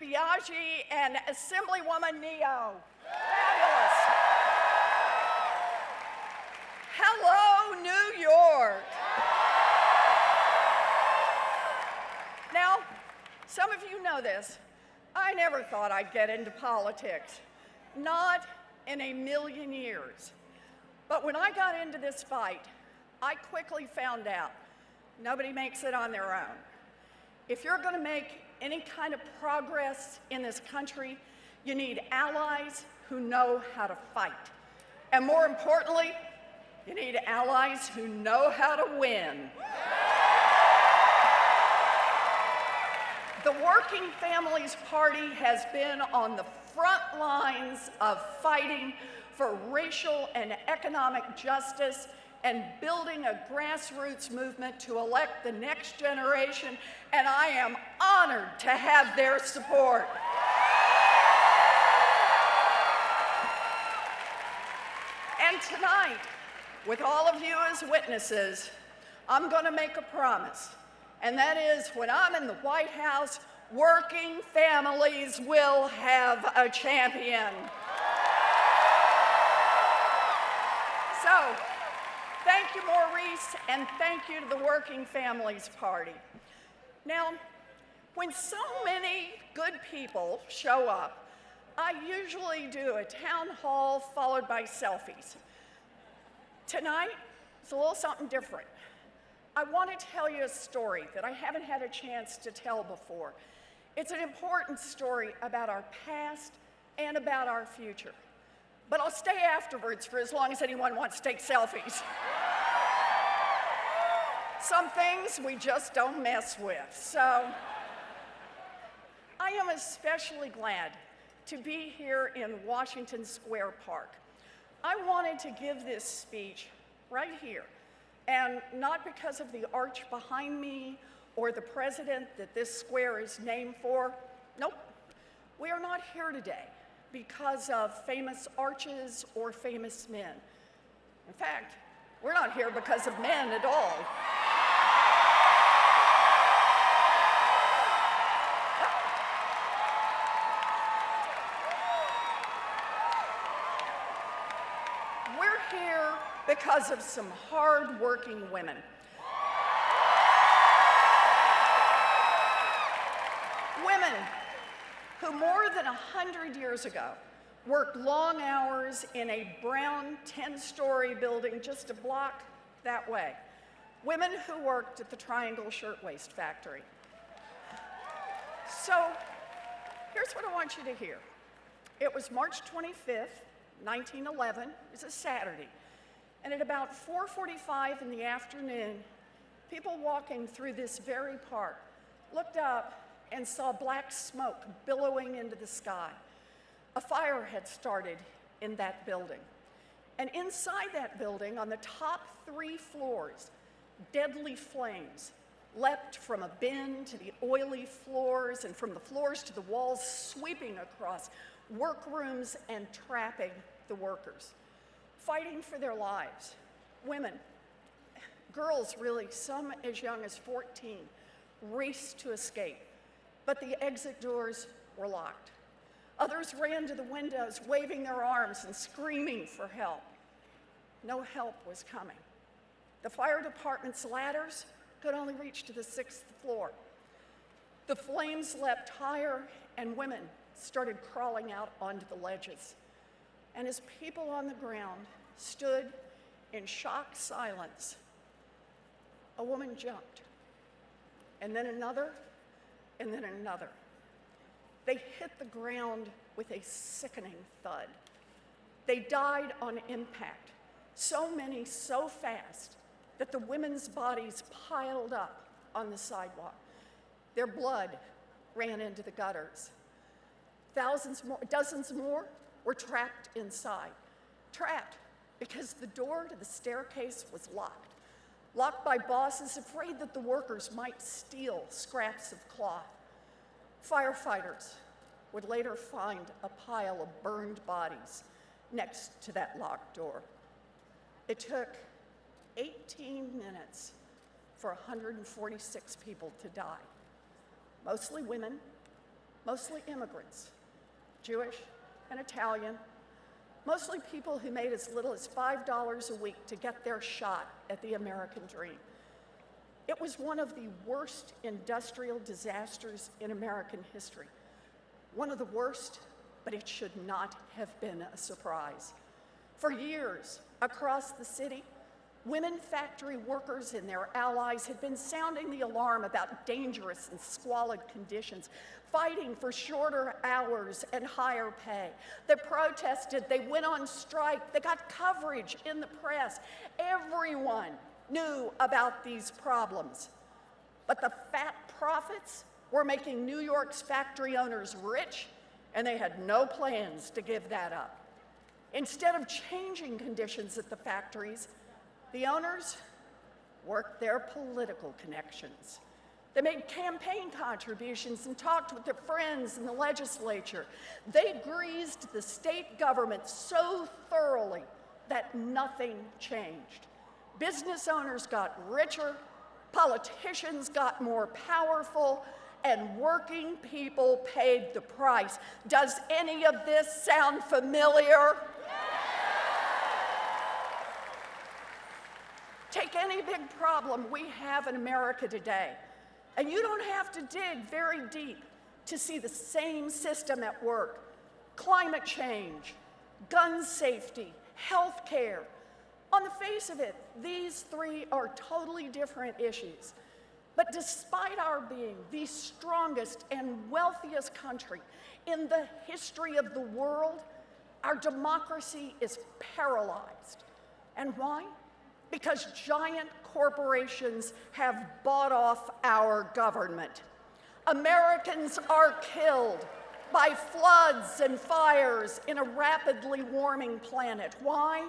Biaggi and Assemblywoman Neo. Fabulous. Hello, New York. Now, some of you know this. I never thought I'd get into politics. Not in a million years. But when I got into this fight, I quickly found out nobody makes it on their own. If you're going to make any kind of progress in this country, you need allies who know how to fight. And more importantly, you need allies who know how to win. The Working Families Party has been on the front lines of fighting for racial and economic justice and building a grassroots movement to elect the next generation, and I am honored to have their support. And tonight, with all of you as witnesses, I'm going to make a promise, and that is when I'm in the White House, working families will have a champion. So, thank you, Maurice, and thank you to the Working Families Party. Now, when so many good people show up, I usually do a town hall followed by selfies. Tonight, it's a little something different. I want to tell you a story that I haven't had a chance to tell before. It's an important story about our past and about our future. But I'll stay afterwards for as long as anyone wants to take selfies. Some things we just don't mess with. So I am especially glad to be here in Washington Square Park. I wanted to give this speech right here, and not because of the arch behind me or the president that this square is named for. Nope, we are not here today because of famous arches or famous men. In fact, we're not here because of men at all. We're here because of some hard-working women. Women who more than 100 years ago worked long hours in a brown 10-story building just a block that way. Women who worked at the Triangle Shirtwaist Factory. So here's what I want you to hear. It was March 25th, 1911. It was a Saturday. And at about 4:45 in the afternoon, people walking through this very park looked up and saw black smoke billowing into the sky. A fire had started in that building. And inside that building, on the top 3 floors, deadly flames leapt from a bin to the oily floors and from the floors to the walls, sweeping across workrooms and trapping the workers, fighting for their lives. Women, girls really, some as young as 14, raced to escape. But the exit doors were locked. Others ran to the windows, waving their arms and screaming for help. No help was coming. The fire department's ladders could only reach to the 6th floor. The flames leapt higher, and women started crawling out onto the ledges. And as people on the ground stood in shocked silence, a woman jumped, and then another, and then another. They hit the ground with a sickening thud. They died on impact, so many so fast that the women's bodies piled up on the sidewalk. Their blood ran into the gutters. Dozens more were trapped inside. Trapped because the door to the staircase was locked. Locked by bosses afraid that the workers might steal scraps of cloth. Firefighters would later find a pile of burned bodies next to that locked door. It took 18 minutes for 146 people to die. Mostly women, mostly immigrants, Jewish and Italian, mostly people who made as little as $5 a week to get their shot at the American dream. It was one of the worst industrial disasters in American history. One of the worst, but it should not have been a surprise. For years, across the city, women factory workers and their allies had been sounding the alarm about dangerous and squalid conditions, fighting for shorter hours and higher pay. They protested, they went on strike, they got coverage in the press. Everyone knew about these problems. But the fat profits were making New York's factory owners rich, and they had no plans to give that up. Instead of changing conditions at the factories, the owners worked their political connections. They made campaign contributions and talked with their friends in the legislature. They greased the state government so thoroughly that nothing changed. Business owners got richer, politicians got more powerful, and working people paid the price. Does any of this sound familiar? Take any big problem we have in America today, and you don't have to dig very deep to see the same system at work. Climate change, gun safety, health care. On the face of it, these three are totally different issues. But despite our being the strongest and wealthiest country in the history of the world, our democracy is paralyzed. And why? Because giant corporations have bought off our government. Americans are killed by floods and fires in a rapidly warming planet. Why?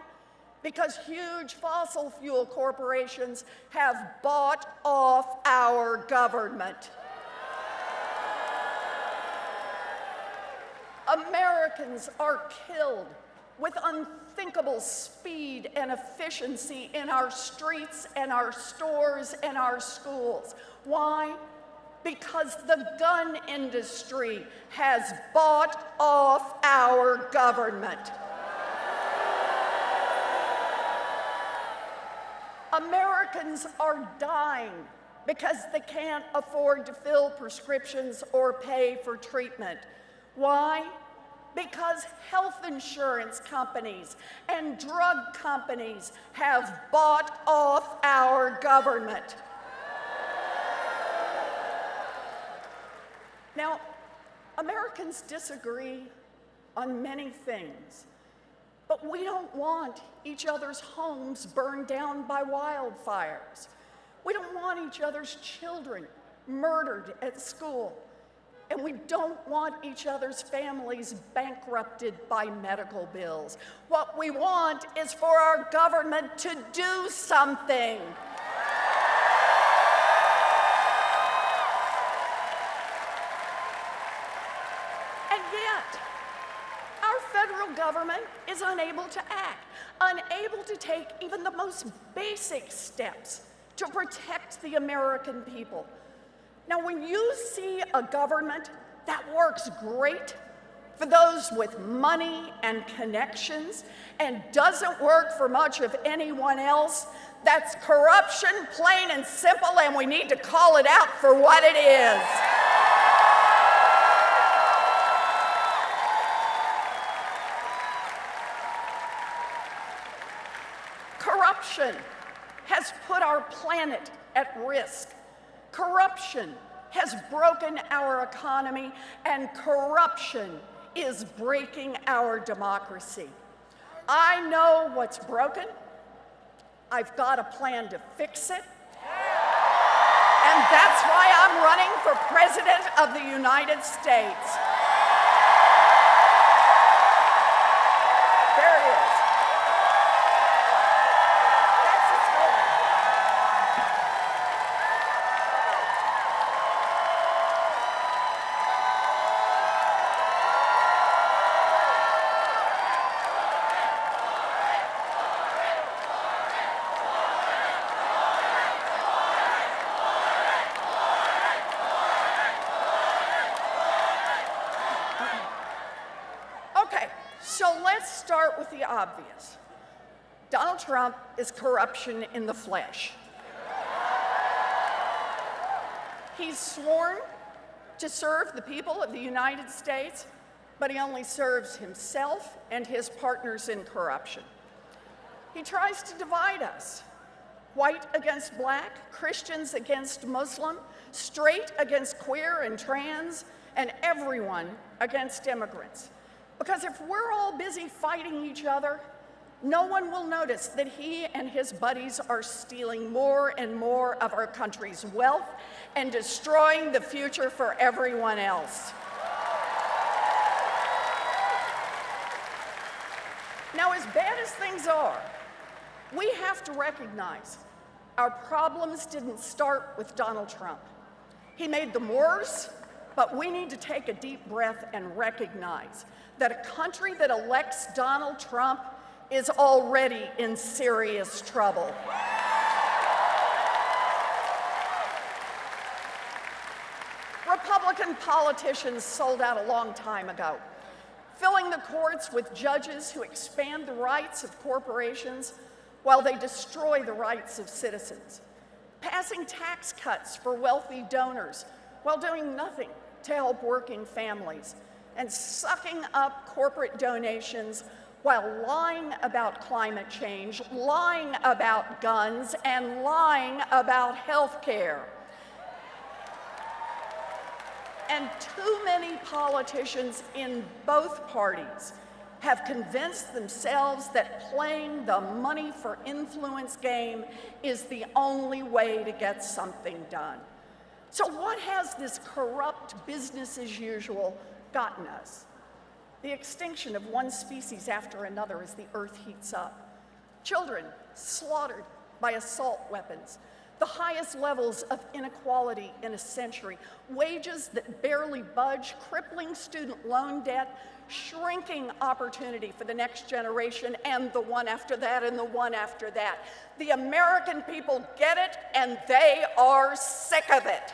Because huge fossil fuel corporations have bought off our government. Americans are killed with unthinkable speed and efficiency in our streets and our stores and our schools. Why? Because the gun industry has bought off our government. Americans are dying because they can't afford to fill prescriptions or pay for treatment. Why? Because health insurance companies and drug companies have bought off our government. Now, Americans disagree on many things, but we don't want each other's homes burned down by wildfires. We don't want each other's children murdered at school. And we don't want each other's families bankrupted by medical bills. What we want is for our government to do something. And yet, our federal government is unable to act, unable to take even the most basic steps to protect the American people. Now, when you see a government that works great for those with money and connections and doesn't work for much of anyone else, that's corruption, plain and simple, and we need to call it out for what it is. Corruption has put our planet at risk. Corruption has broken our economy, and corruption is breaking our democracy. I know what's broken. I've got a plan to fix it. And that's why I'm running for President of the United States. There he is. That's his goal. start with the obvious. Donald Trump is corruption in the flesh. He's sworn to serve the people of the United States, but he only serves himself and his partners in corruption. He tries to divide us. White against black, Christians against Muslim, straight against queer and trans, and everyone against immigrants. Because if we're all busy fighting each other, no one will notice that he and his buddies are stealing more and more of our country's wealth and destroying the future for everyone else. Now, as bad as things are, we have to recognize our problems didn't start with Donald Trump. He made them worse, but we need to take a deep breath and recognize that a country that elects Donald Trump is already in serious trouble. Republican politicians sold out a long time ago, filling the courts with judges who expand the rights of corporations while they destroy the rights of citizens, passing tax cuts for wealthy donors while doing nothing to help working families, and sucking up corporate donations while lying about climate change, lying about guns, and lying about health care. And too many politicians in both parties have convinced themselves that playing the money for influence game is the only way to get something done. So what has this corrupt business as usual gotten us? The extinction of one species after another as the earth heats up. Children slaughtered by assault weapons. The highest levels of inequality in a century. Wages that barely budge, crippling student loan debt, shrinking opportunity for the next generation and the one after that and the one after that. The American people get it and they are sick of it.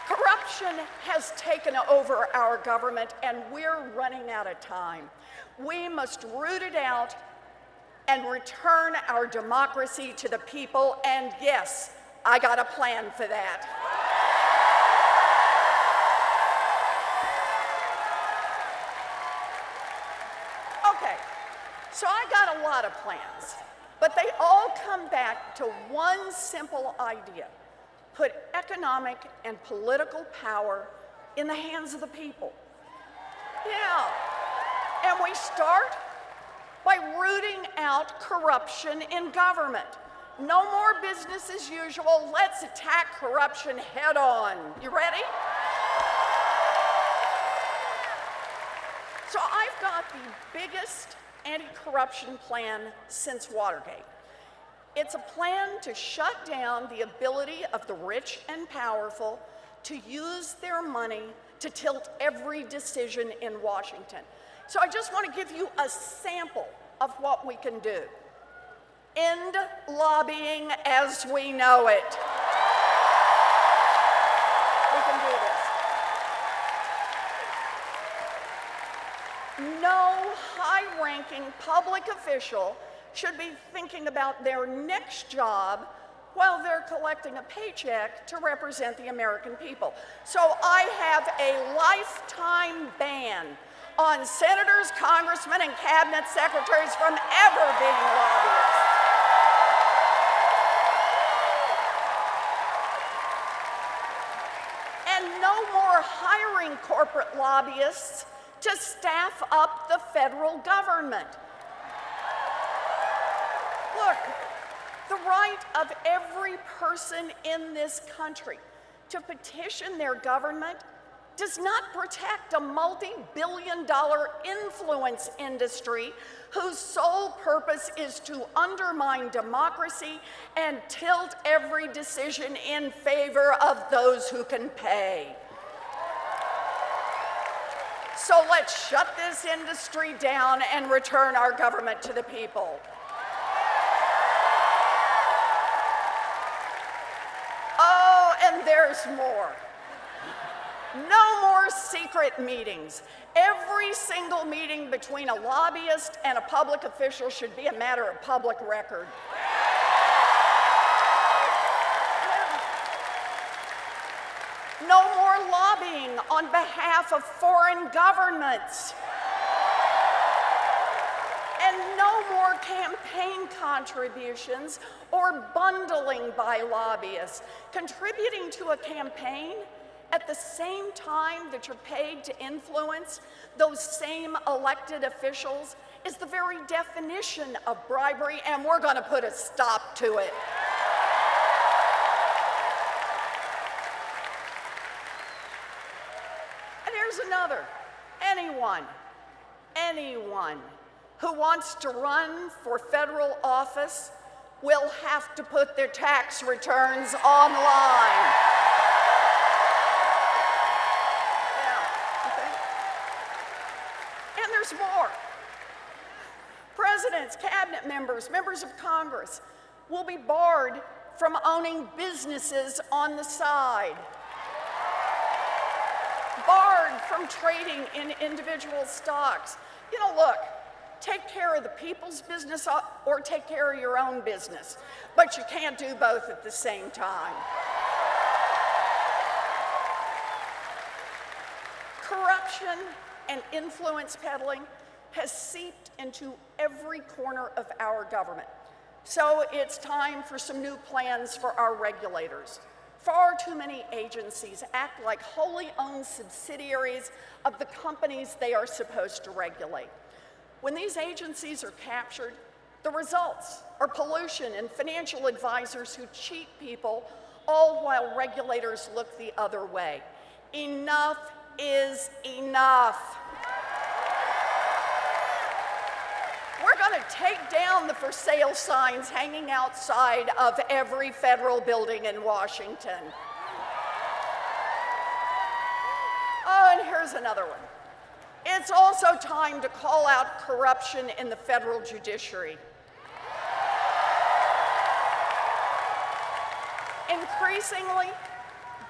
Corruption has taken over our government and we're running out of time. We must root it out and return our democracy to the people, and yes, I got a plan for that. Okay, so I got a lot of plans, but they all come back to one simple idea: put economic and political power in the hands of the people. Yeah, and we start by rooting out corruption in government. No more business as usual. Let's attack corruption head on. You ready? So I've got the biggest anti-corruption plan since Watergate. It's a plan to shut down the ability of the rich and powerful to use their money to tilt every decision in Washington. So I just want to give you a sample of what we can do. End lobbying as we know it. We can do this. No high-ranking public official should be thinking about their next job while they're collecting a paycheck to represent the American people. So I have a lifetime ban on senators, congressmen, and cabinet secretaries from ever being lobbyists. And no more hiring corporate lobbyists to staff up the federal government. Look, the right of every person in this country to petition their government does not protect a multi-billion-dollar influence industry whose sole purpose is to undermine democracy and tilt every decision in favor of those who can pay. So let's shut this industry down and return our government to the people. Oh, and there's more. No more secret meetings. Every single meeting between a lobbyist and a public official should be a matter of public record. No more lobbying on behalf of foreign governments. And no more campaign contributions or bundling by lobbyists. Contributing to a campaign at the same time that you're paid to influence those same elected officials is the very definition of bribery, and we're going to put a stop to it. And here's another. Anyone who wants to run for federal office will have to put their tax returns online. And there's more. Presidents, cabinet members, members of Congress will be barred from owning businesses on the side, barred from trading in individual stocks. You know, look, take care of the people's business or take care of your own business, but you can't do both at the same time. Corruption and influence peddling has seeped into every corner of our government. So it's time for some new plans for our regulators. Far too many agencies act like wholly owned subsidiaries of the companies they are supposed to regulate. When these agencies are captured, the results are pollution and financial advisors who cheat people, all while regulators look the other way. Enough is enough. We're going to take down the for sale signs hanging outside of every federal building in Washington. Oh, and here's another one. It's also time to call out corruption in the federal judiciary. Increasingly,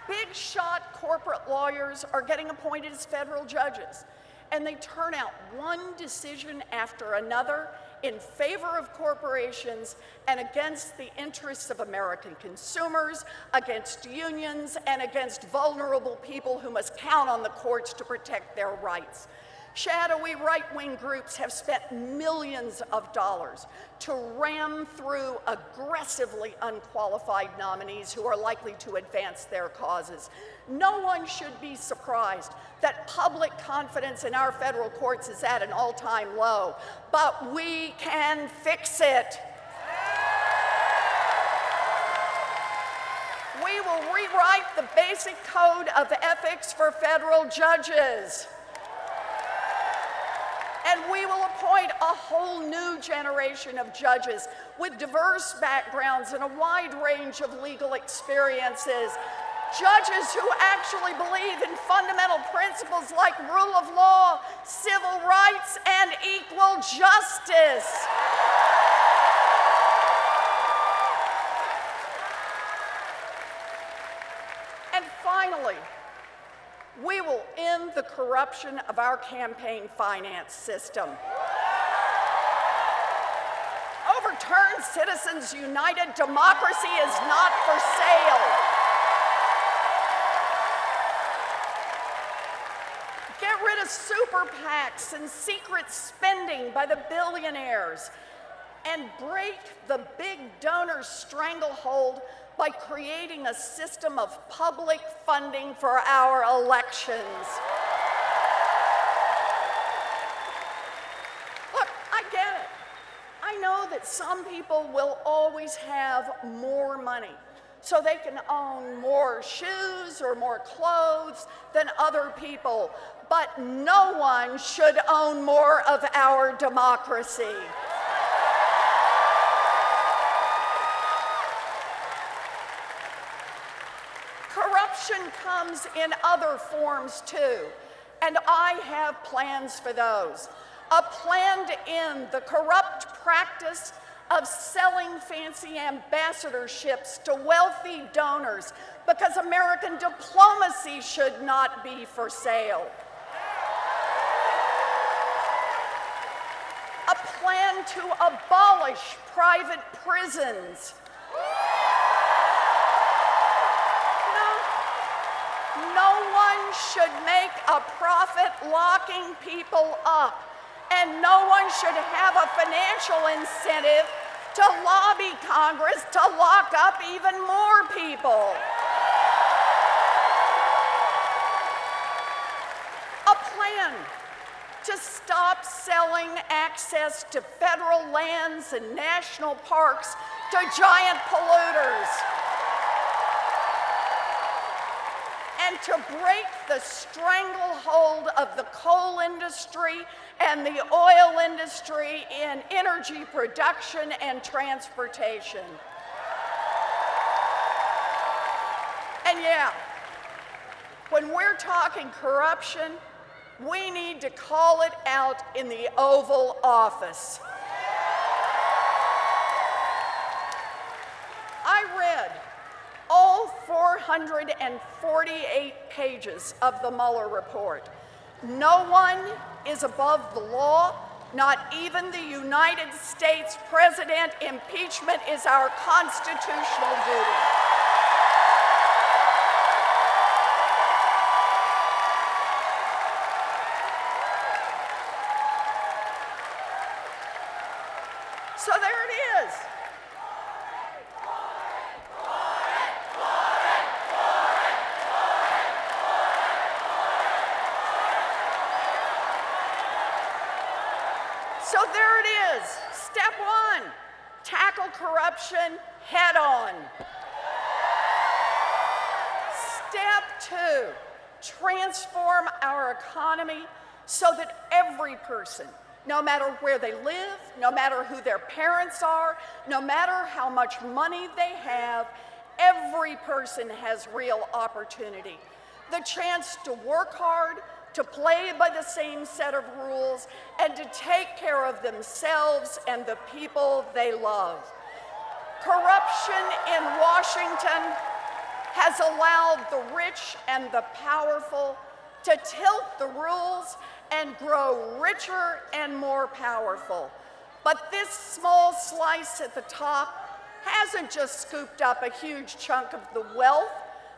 big shot corporate lawyers are getting appointed as federal judges, and they turn out one decision after another in favor of corporations and against the interests of American consumers, against unions, and against vulnerable people who must count on the courts to protect their rights. Shadowy right-wing groups have spent millions of dollars to ram through aggressively unqualified nominees who are likely to advance their causes. No one should be surprised that public confidence in our federal courts is at an all-time low, but we can fix it. We will rewrite the basic code of ethics for federal judges. And we will appoint a whole new generation of judges with diverse backgrounds and a wide range of legal experiences. Judges who actually believe in fundamental principles like rule of law, civil rights, and equal justice. And finally, we will end the corruption of our campaign finance system. Overturn Citizens United. Democracy is not for sale. Get rid of super PACs and secret spending by the billionaires, and break the big donor stranglehold by creating a system of public funding for our elections. Look, I get it. I know that some people will always have more money, so they can own more shoes or more clothes than other people, but no one should own more of our democracy. Corruption comes in other forms too, and I have plans for those. A plan to end the corrupt practice of selling fancy ambassadorships to wealthy donors because American diplomacy should not be for sale. A plan to abolish private prisons. No one should make a profit locking people up, and no one should have a financial incentive to lobby Congress to lock up even more people. A plan to stop selling access to federal lands and national parks to giant polluters. And to break the stranglehold of the coal industry and the oil industry in energy production and transportation. And yeah, when we're talking corruption, we need to call it out in the Oval Office. I read all 448 pages of the Mueller report. No one is above the law, not even the United States President. Impeachment is our constitutional duty. So there it is. So there it is. Step one, tackle corruption head on. Step two, transform our economy so that every person, no matter where they live, no matter who their parents are, no matter how much money they have, every person has real opportunity. The chance to work hard, to play by the same set of rules, and to take care of themselves and the people they love. Corruption in Washington has allowed the rich and the powerful to tilt the rules and grow richer and more powerful. But this small slice at the top hasn't just scooped up a huge chunk of the wealth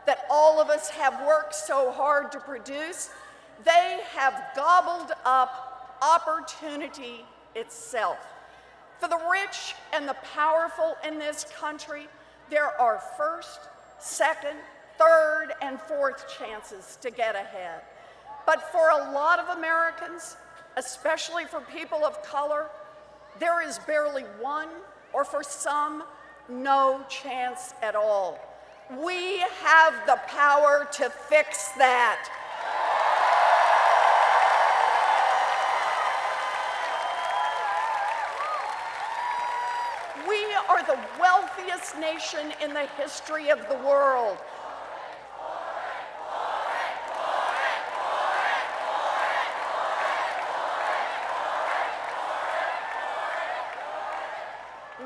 that all of us have worked so hard to produce. They have gobbled up opportunity itself. For the rich and the powerful in this country, there are first, second, third, and fourth chances to get ahead. But for a lot of Americans, especially for people of color, there is barely one, or for some, no chance at all. We have the power to fix that. We are the wealthiest nation in the history of the world.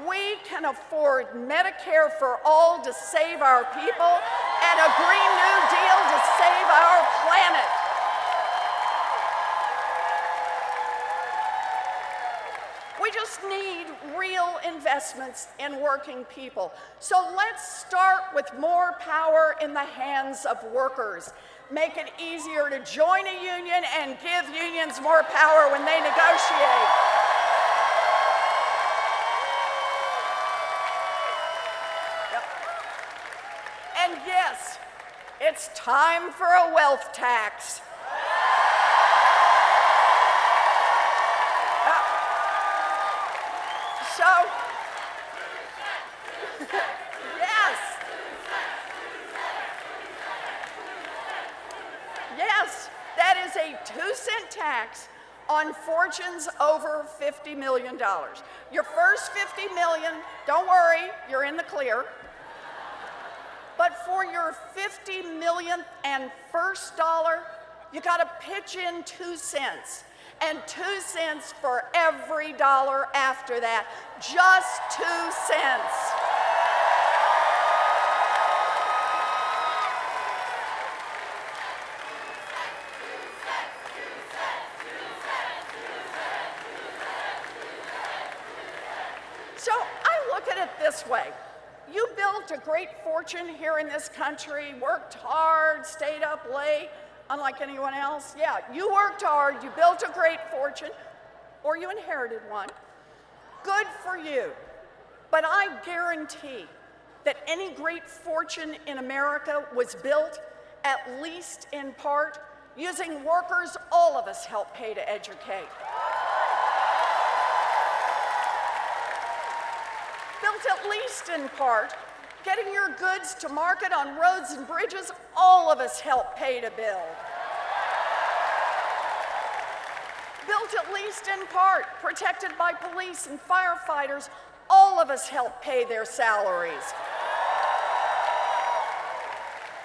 We can afford Medicare for all to save our people and a Green New Deal to save our planet. We just need real investments in working people. So let's start with more power in the hands of workers. Make it easier to join a union and give unions more power when they negotiate. Yep. And yes, it's time for a wealth tax. So, yes, that is a 2-cent tax on fortunes over $50 million. Your first $50 million, don't worry, you're in the clear. But for your 50 millionth and first dollar, you gotta pitch in 2 cents. and 2 cents for every dollar after that. Just 2 cents. So I look at it this way. You built a great fortune here in this country, worked hard, stayed up late, unlike anyone else. Yeah, you worked hard, you built a great fortune, or you inherited one. Good for you. But I guarantee that any great fortune in America was built, at least in part, using workers all of us help pay to educate. Built at least in part, getting your goods to market on roads and bridges all of us help pay to build. Built at least in part, protected by police and firefighters, all of us help pay their salaries.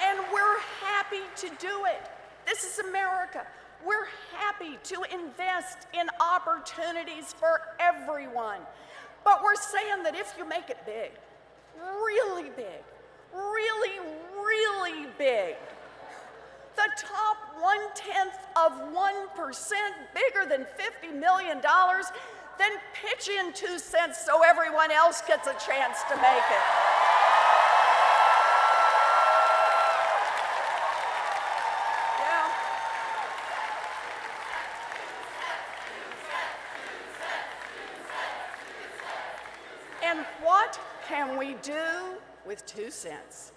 And we're happy to do it. This is America. We're happy to invest in opportunities for everyone. But we're saying that if you make it big, really big, really big, the top 0.1% bigger than $50 million, then pitch in 2 cents so everyone else gets a chance to make it. Yeah. And what can we do with 2 cents?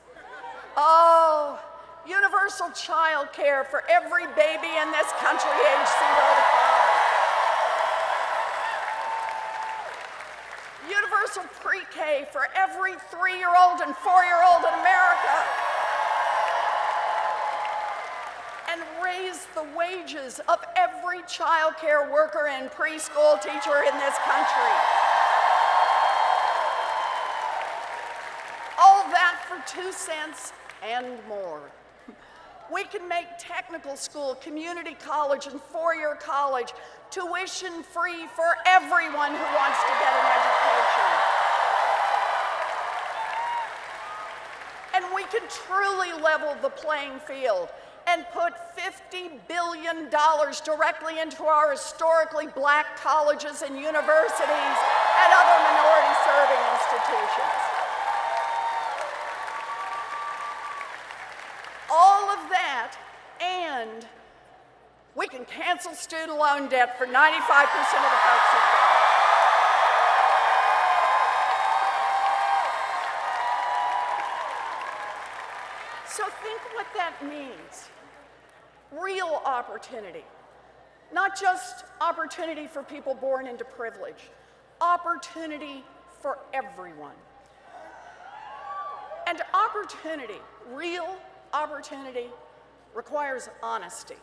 Oh, universal child care for every baby in this country age 0 to 5. Universal pre-K for every 3-year-old and 4-year-old in America. And raise the wages of every child care worker and preschool teacher in this country. All that for 2 cents and more. We can make technical school, community college, and 4-year college tuition-free for everyone who wants to get an education. And we can truly level the playing field and put $50 billion directly into our historically black colleges and universities and other minority-serving institutions. All of that, and we can cancel student loan debt for 95% of the folks who've got it. So think what that means. Real opportunity. Not just opportunity for people born into privilege. Opportunity for everyone. And opportunity, real opportunity, requires honesty.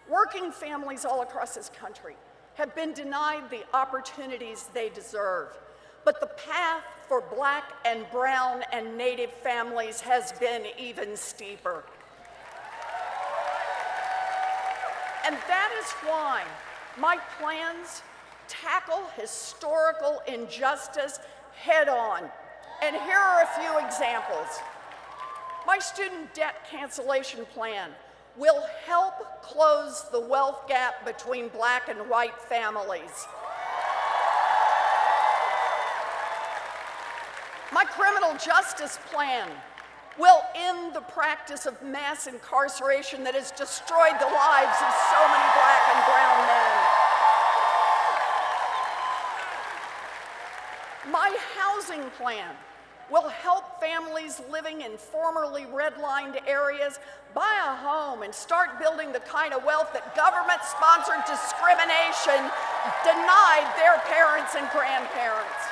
Working families all across this country have been denied the opportunities they deserve, but the path for Black and brown and Native families has been even steeper. And that is why my plans tackle historical injustice head on. And here are a few examples. My student debt cancellation plan will help close the wealth gap between Black and white families. My criminal justice plan will end the practice of mass incarceration that has destroyed the lives of so many Black and brown men. My housing plan will help families living in formerly redlined areas buy a home and start building the kind of wealth that government-sponsored discrimination denied their parents and grandparents.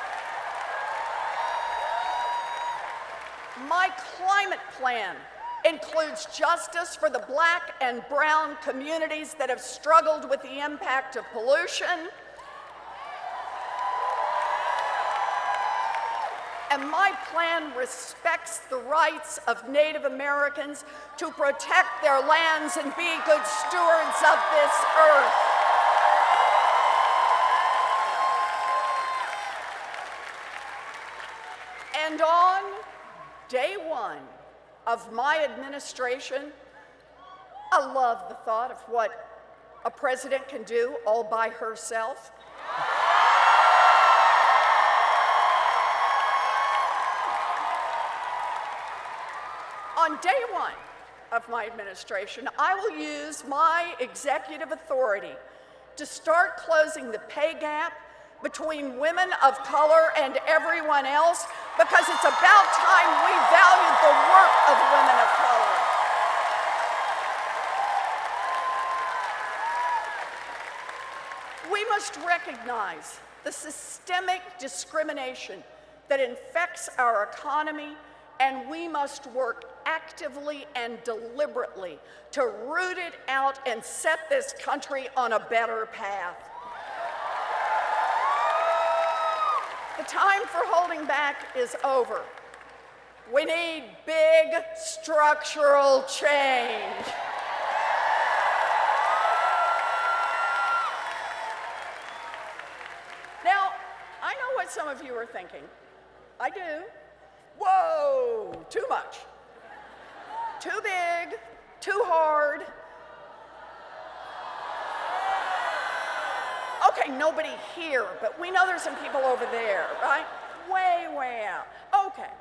My climate plan includes justice for the Black and brown communities that have struggled with the impact of pollution. And my plan respects the rights of Native Americans to protect their lands and be good stewards of this earth. of my administration, I love the thought of what a president can do all by herself. On day one of my administration, I will use my executive authority to start closing the pay gap between women of color and everyone else, because it's about time we valued the work of women of color. We must recognize the systemic discrimination that infects our economy, and we must work actively and deliberately to root it out and set this country on a better path. The time for holding back is over. We need big structural change. Now, I know what some of you are thinking. I do. Whoa, too much. Too big, too hard. Okay, nobody here, but we know there's some people over there, right? Way, way out. Okay.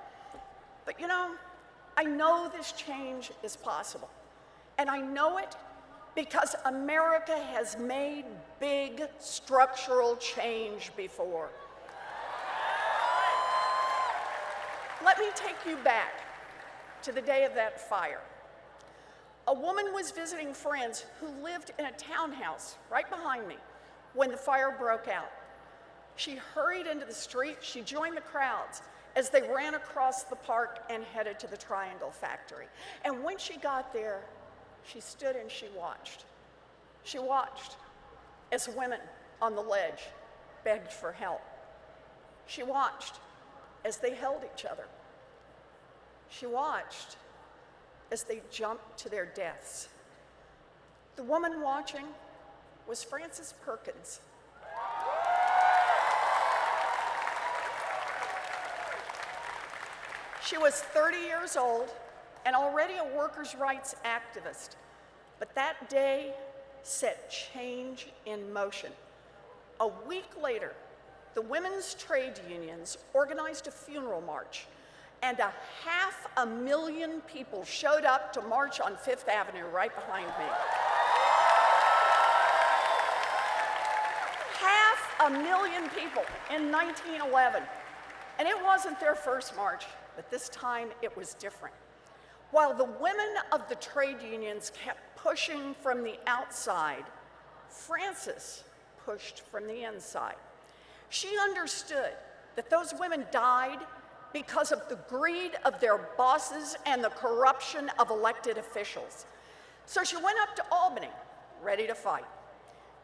But you know, I know this change is possible. And I know it because America has made big structural change before. Let me take you back to the day of that fire. A woman was visiting friends who lived in a townhouse right behind me when the fire broke out. She hurried into the street. She joined the crowds as they ran across the park and headed to the Triangle factory. And when she got there, she stood and she watched. She watched as women on the ledge begged for help. She watched as they held each other. She watched as they jumped to their deaths. The woman watching was Frances Perkins. She was 30 years old and already a workers' rights activist, but that day set change in motion. A week later, the women's trade unions organized a funeral march, and 500,000 people showed up to march on Fifth Avenue right behind me. 500,000 people in 1911. And it wasn't their first march, but this time it was different. While the women of the trade unions kept pushing from the outside, Frances pushed from the inside. She understood that those women died because of the greed of their bosses and the corruption of elected officials. So she went up to Albany, ready to fight.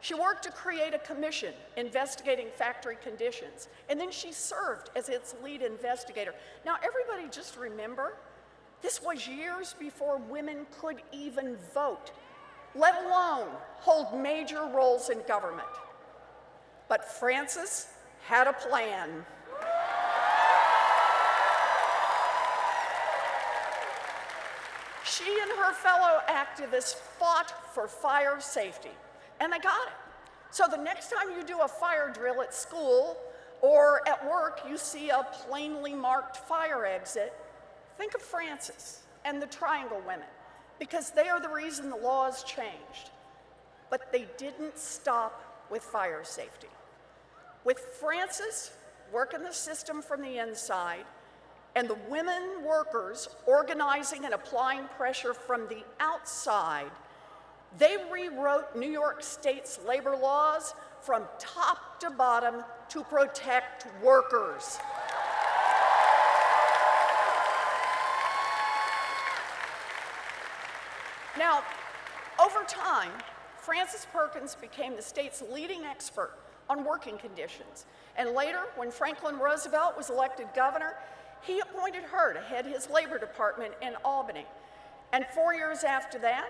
She worked to create a commission investigating factory conditions, and then she served as its lead investigator. Now, everybody just remember, this was years before women could even vote, let alone hold major roles in government. But Frances had a plan. She and her fellow activists fought for fire safety, and they got it. So the next time you do a fire drill at school or at work, you see a plainly marked fire exit, think of Frances and the Triangle women, because they are the reason the laws changed. But they didn't stop with fire safety. With Frances working the system from the inside, and the women workers organizing and applying pressure from the outside, they rewrote New York State's labor laws from top to bottom to protect workers. Now, over time, Frances Perkins became the state's leading expert on working conditions. And later, when Franklin Roosevelt was elected governor, he appointed her to head his labor department in Albany. And 4 years after that,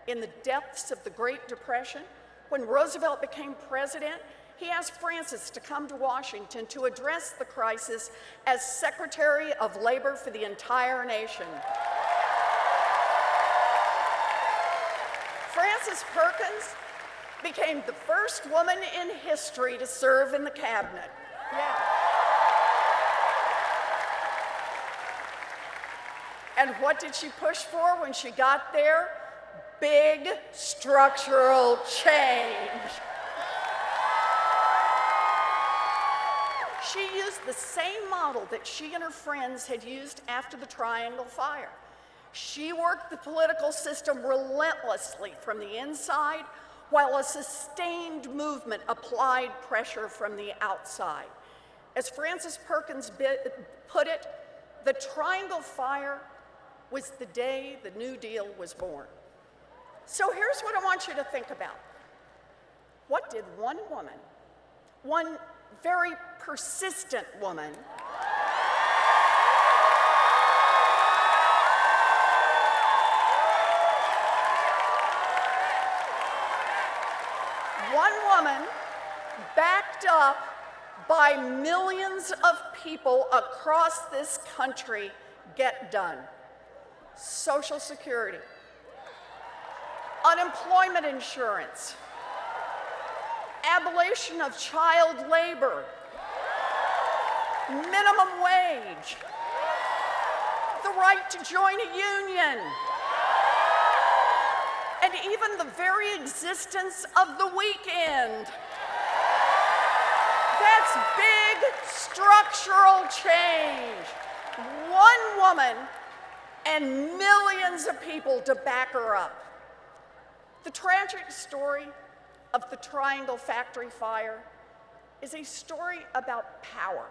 in the depths of the Great Depression, when Roosevelt became president, he asked Frances to come to Washington to address the crisis as Secretary of Labor for the entire nation. Frances Perkins became the first woman in history to serve in the cabinet. Yeah. And what did she push for when she got there? Big structural change. She used the same model that she and her friends had used after the Triangle Fire. She worked the political system relentlessly from the inside, while a sustained movement applied pressure from the outside. As Frances Perkins put it, the Triangle Fire was the day the New Deal was born. So here's what I want you to think about. What did one woman, one very persistent woman, backed up by millions of people across this country, get done? Social Security, unemployment insurance, abolition of child labor, minimum wage, the right to join a union, and even the very existence of the weekend. That's big structural change. One woman and millions of people to back her up. The tragic story of the Triangle Factory fire is a story about power,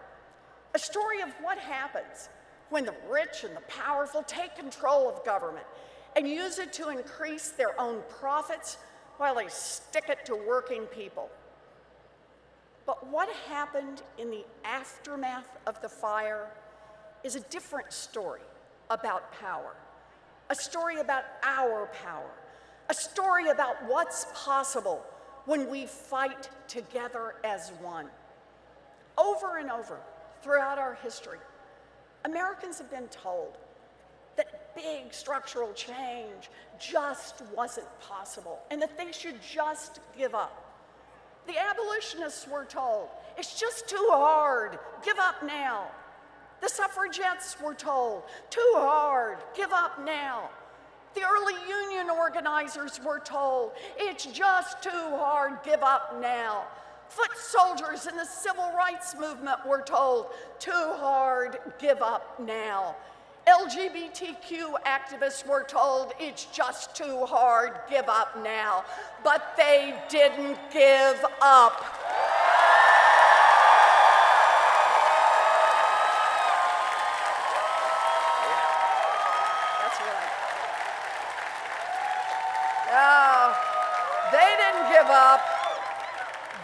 a story of what happens when the rich and the powerful take control of government and use it to increase their own profits while they stick it to working people. But what happened in the aftermath of the fire is a different story about power, a story about our power, a story about what's possible when we fight together as one. Over and over throughout our history, Americans have been told that big structural change just wasn't possible and that they should just give up. The abolitionists were told, it's just too hard, give up now. The suffragettes were told, too hard, give up now. The early union organizers were told, it's just too hard, give up now. Foot soldiers in the civil rights movement were told, too hard, give up now. LGBTQ activists were told, it's just too hard, give up now. But they didn't give up. That's right. No, they didn't give up.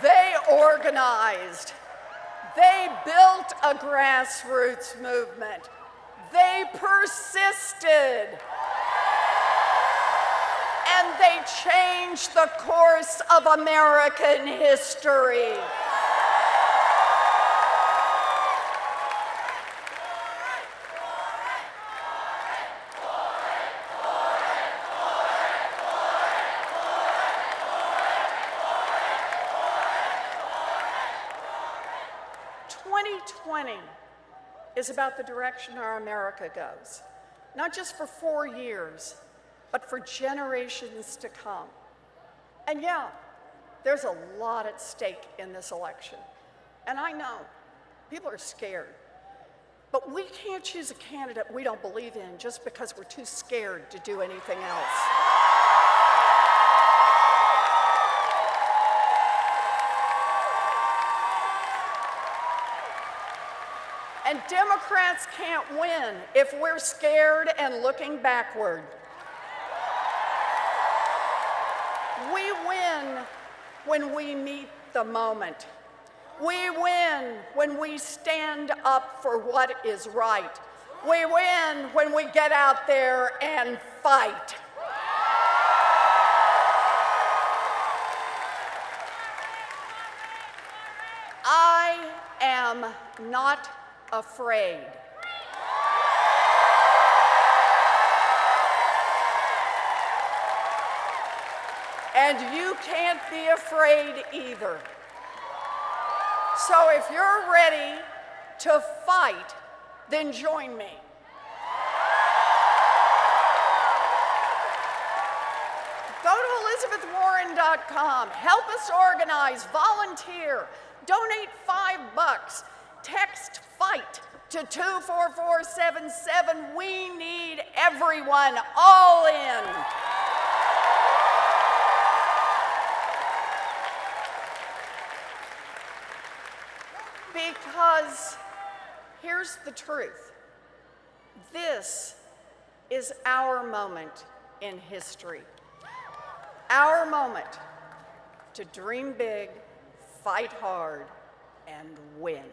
They organized. They built a grassroots movement. They persisted. And they changed the course of American history. Is about the direction our America goes, not just for 4 years, but for generations to come. And yeah, there's a lot at stake in this election. And I know people are scared, but we can't choose a candidate we don't believe in just because we're too scared to do anything else. And Democrats can't win if we're scared and looking backward. We win when we meet the moment. We win when we stand up for what is right. We win when we get out there and fight. I am not afraid. And you can't be afraid either. So if you're ready to fight, then join me. Go to ElizabethWarren.com. Help us organize, volunteer, donate $5. Text FIGHT to 24477. We need everyone, all in. Because here's the truth. This is our moment in history. Our moment to dream big, fight hard, and win.